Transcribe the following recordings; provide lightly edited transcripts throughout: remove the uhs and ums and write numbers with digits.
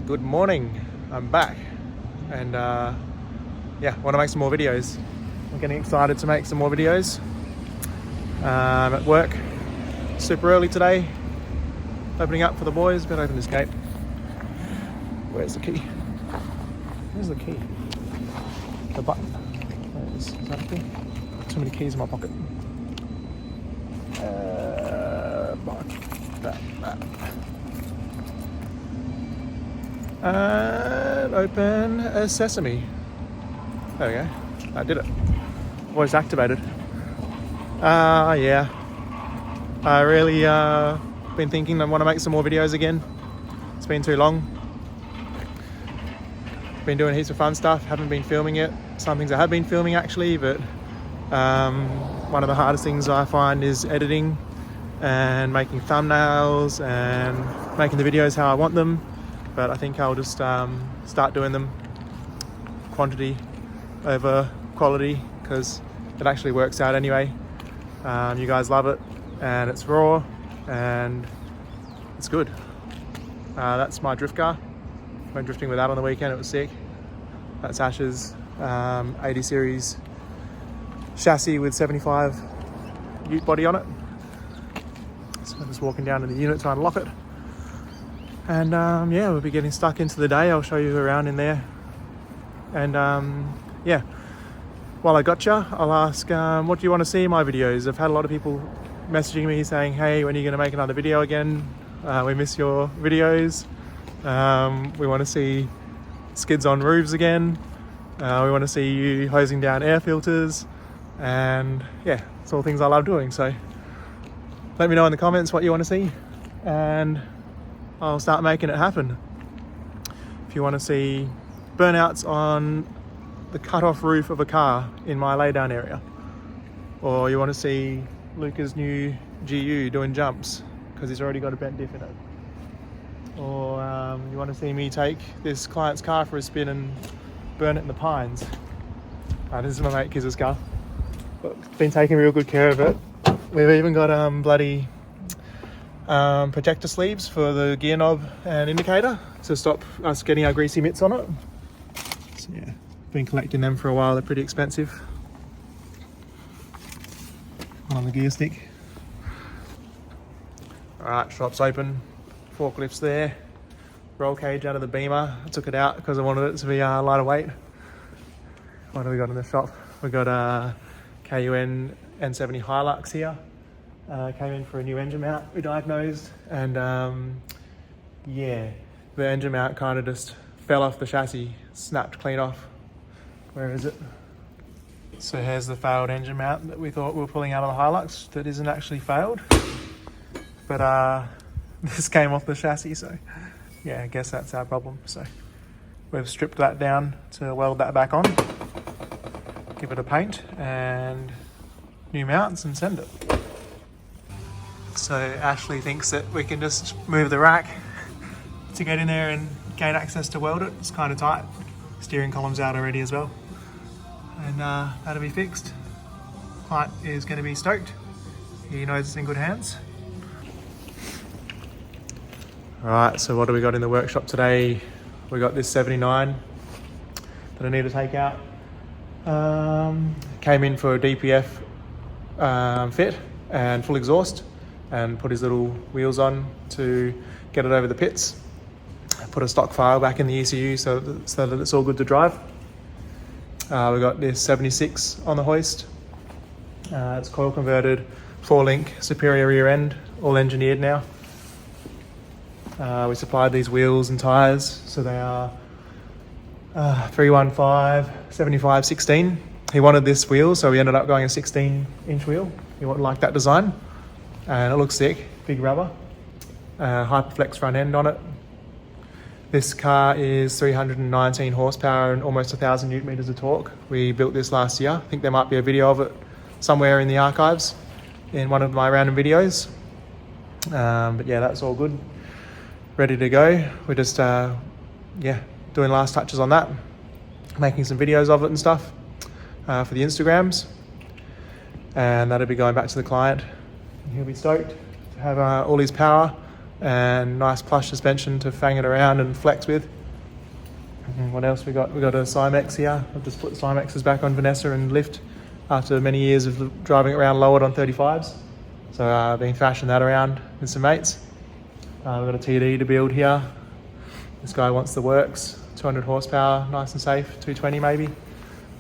Good morning, I'm back and yeah, want to make some more videos. I'm getting excited to make some more videos. At work, super early today, opening up for the boys. Better open this gate. Where's the key? Where's the key? The button. Where is that a key? Too many keys in my pocket. That. And open a sesame. There we go. I did it. Voice activated. Yeah. I really been thinking I want to make some more videos again. It's been too long. Been doing heaps of fun stuff. Haven't been filming it. Some things I have been filming actually, but one of the hardest things I find is editing and making thumbnails and making the videos how I want them. But I think I'll just start doing them quantity over quality because it actually works out anyway. You guys love it and it's raw and it's good. That's my drift car. Went drifting with that on the weekend, it was sick. That's Ash's 80 series chassis with 75 ute body on it. So I'm just walking down to the unit to unlock it. And yeah, we'll be getting stuck into the day. I'll show you around in there. And yeah, while I got you, I'll ask, what do you want to see in my videos? I've had a lot of people messaging me saying, hey, when are you going to make another video again? We miss your videos. We want to see skids on roofs again. We want to see you hosing down air filters. And yeah, it's all things I love doing. So let me know in the comments what you want to see and I'll start making it happen. If you want to see burnouts on the cut-off roof of a car in my laydown area, or you want to see Luca's new GU doing jumps because he's already got a bent diff in it, or you want to see me take this client's car for a spin and burn it in the pines. This is my mate Kiz's car. Been taking real good care of it. We've even got bloody protector sleeves for the gear knob and indicator to stop us getting our greasy mitts on it. So yeah, been collecting them for a while. They're pretty expensive. One on the gear stick. Alright, shop's open. Forklifts there. Roll cage out of the Beamer. I took it out because I wanted it to be lighter weight. What do we got in the shop? We got KUN N70 Hilux here. Came in for a new engine mount we diagnosed, and yeah, the engine mount kind of just fell off the chassis, snapped clean off. Where is it? So here's the failed engine mount that we thought we were pulling out of the Hilux that isn't actually failed, but this came off the chassis, so yeah, I guess that's our problem. So we've stripped that down to weld that back on, give it a paint and new mounts and send it. So Ashley thinks that we can just move the rack to get in there and gain access to weld it. It's kind of tight. Steering column's out already as well. And that'll be fixed. Client is going to be stoked. He knows it's in good hands. Alright, so what do we got in the workshop today? We got this 79 that I need to take out. Came in for a DPF fit and full exhaust, and put his little wheels on to get it over the pits. Put a stock file back in the ECU so that it's all good to drive. We got this 76 on the hoist. It's coil converted, 4-link superior rear end, all engineered now. We supplied these wheels and tyres, so they are 315 75 16. He wanted this wheel, so we ended up going a 16-inch wheel. He liked that design. And it looks sick, big rubber, Hyperflex front end on it. This car is 319 horsepower and almost 1,000 newton meters of torque. We built this last year. I think there might be a video of it somewhere in the archives in one of my random videos. But yeah, that's all good, ready to go. We're just yeah, doing last touches on that, making some videos of it and stuff for the Instagrams, and that'll be going back to the client. He'll be stoked to have all his power and nice plush suspension to fang it around and flex with. And what else we got? We got a Cymex here. I've just put Cymexes back on Vanessa and lift after many years of driving it around lowered on 35s. So I've been thrashing that around with some mates. We've got a TD to build here. This guy wants the works, 200 horsepower, nice and safe, 220 maybe.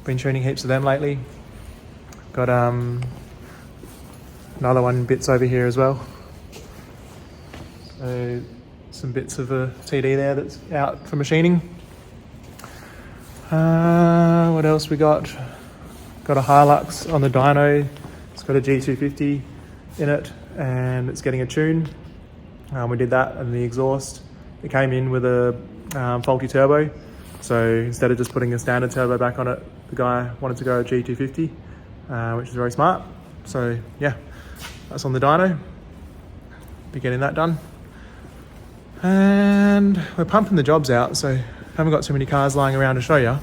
Been tuning heaps of them lately. Got another one in bits over here as well. So some bits of a TD there that's out for machining. What else we got? Got a Hilux on the dyno. It's got a G250 in it and it's getting a tune. We did that, and the exhaust, it came in with a faulty turbo. So instead of just putting a standard turbo back on it, the guy wanted to go a G250, which is very smart. So yeah, that's on the dyno. Be getting that done. And we're pumping the jobs out, so haven't got too many cars lying around to show you.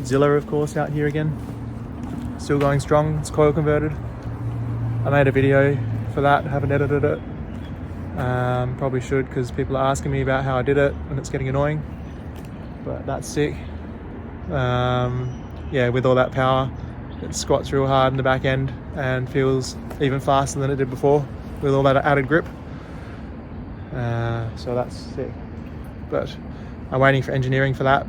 Zilla, of course, out here again. Still going strong, it's coil converted. I made a video for that, haven't edited it. Probably should, because people are asking me about how I did it and it's getting annoying. But that's sick. Yeah, with all that power, it squats real hard in the back end and feels even faster than it did before with all that added grip. So that's sick. But I'm waiting for engineering for that.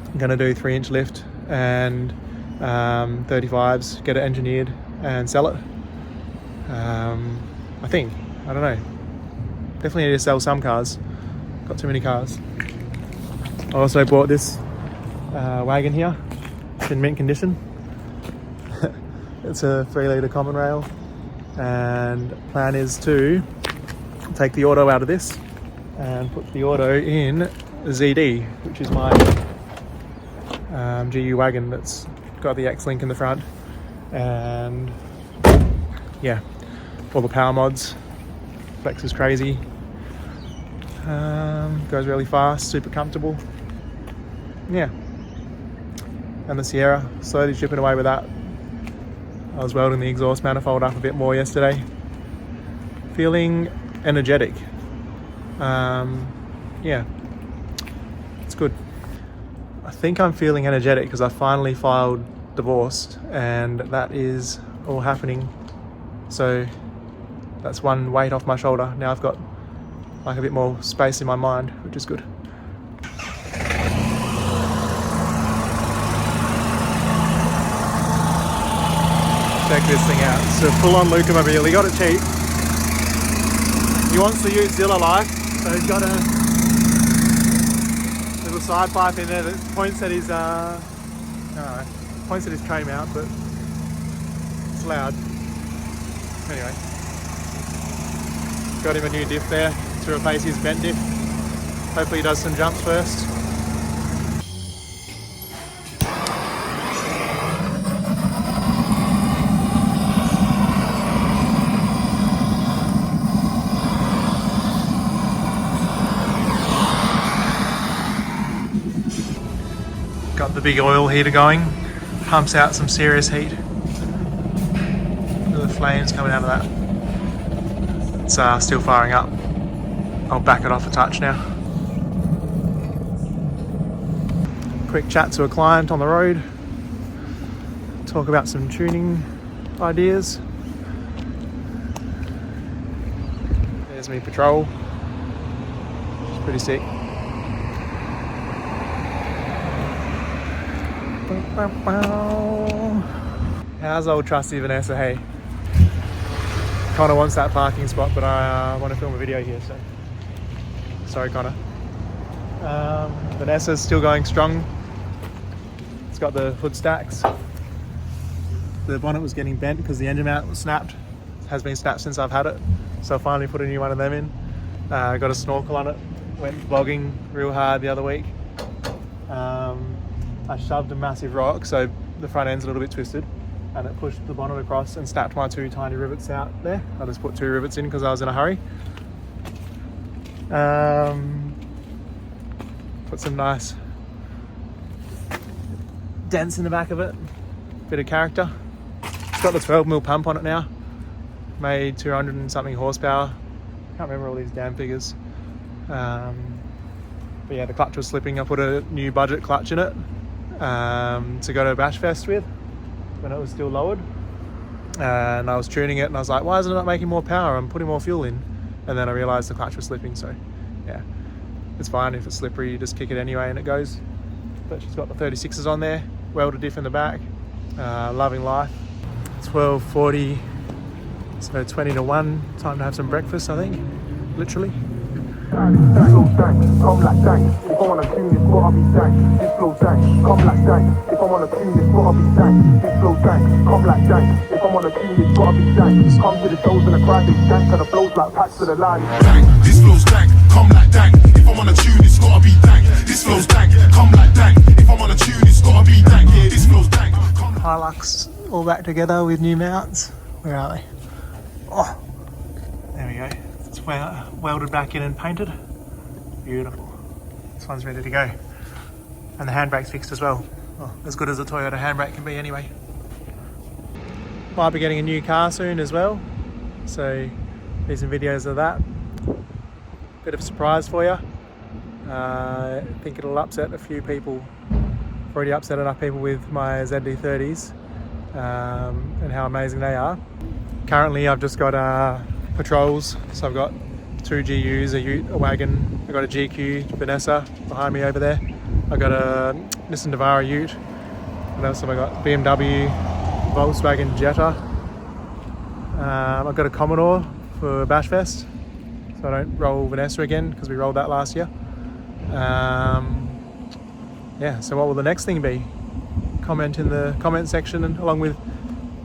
I'm gonna do 3-inch lift and 35s, get it engineered and sell it. I think, I don't know. Definitely need to sell some cars. Got too many cars. I also bought this wagon here. It's in mint condition. It's a 3-litre common rail, and plan is to take the auto out of this and put the auto in ZD, which is my GU wagon that's got the X-Link in the front, and yeah, all the power mods. Flex is crazy. Goes really fast, super comfortable. Yeah. And the Sierra, slowly chipping away with that. I was welding the exhaust manifold up a bit more yesterday. Feeling energetic. Yeah, it's good. I think I'm feeling energetic because I finally filed divorce, and that is all happening. So that's one weight off my shoulder. Now I've got like a bit more space in my mind, which is good. Check this thing out. It's a full-on Lucamobile. He got it cheap. He wants to use Zilla Life, so he's got a little side pipe in there that points at his points at his tray mount, but it's loud. Anyway, got him a new diff there to replace his bent diff. Hopefully he does some jumps first. Got the big oil heater going, pumps out some serious heat. Look at the flames coming out of that. It's still firing up. I'll back it off a touch now. Quick chat to a client on the road. Talk about some tuning ideas. There's me patrol. It's pretty sick. How's old trusty Vanessa? Hey, Connor wants that parking spot, but I want to film a video here, so sorry, Connor. Vanessa's still going strong. It's got the hood stacks. The bonnet was getting bent because the engine mount was snapped. It has been snapped since I've had it, so I finally put a new one of them in. Got a snorkel on it. Went vlogging real hard the other week. I shoved a massive rock, so the front end's a little bit twisted, and it pushed the bonnet across and snapped my 2 tiny rivets out there. I just put 2 rivets in because I was in a hurry. Put some nice dents in the back of it, bit of character. It's got the 12mm pump on it now. made 200 and something horsepower. Can't remember all these damn figures. But yeah, the clutch was slipping. I put a new budget clutch in it to go to Bash Fest with when it was still lowered. And I was tuning it and I was like, why isn't it not making more power? I'm putting more fuel in. And then I realized the clutch was slipping, so yeah, it's fine. If it's slippery, you just kick it anyway and it goes. But she's got the 36s on there, welded diff in the back. Loving life. 12:40, so 20 to 1, time to have some breakfast, I think, literally. Come like dang. If I wanna tune this, gotta be dang. This flow dang. Come like dang. If I wanna tune this, gotta be dang. This flow dang. Come like dang. If I wanna tune this, gotta be dang. Come to the toes and the crowd, they stank, and the flows like packs to the line. Dang. This flow's dang. Come like dang. If I wanna tune this, gotta be dang. This flow's dang. Come like dang. If I wanna tune this, gotta be dang. Yeah, this flow's dang. Hilux all back together with new mounts. Where are they? Oh, there we go. It's welded back in and painted. Beautiful. This one's ready to go. And the handbrake's fixed as well. Oh, as good as a Toyota handbrake can be anyway. Might be getting a new car soon as well. So, do some videos of that. Bit of a surprise for you. I think it'll upset a few people. I've already upset enough people with my ZD30s and how amazing they are. Currently I've just got patrols, so I've got 2 GUs, a ute, a wagon. I've got a GQ Vanessa behind me over there. I've got a Nissan Navara ute. What else have I got? BMW, Volkswagen Jetta. I've got a Commodore for Bash Fest, so I don't roll Vanessa again because we rolled that last year. Yeah, so what will the next thing be? Comment in the comment section, and along with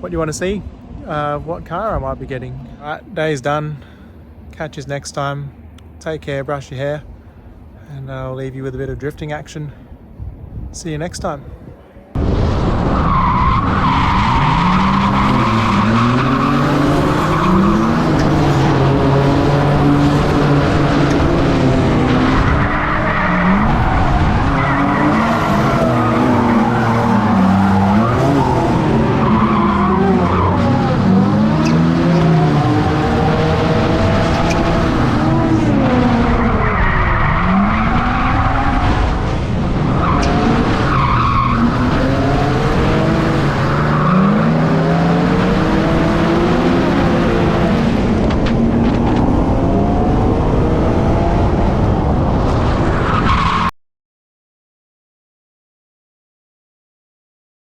what you want to see, what car I might be getting. Alright, day's done. Catch us next time. Take care, brush your hair, and I'll leave you with a bit of drifting action. See you next time.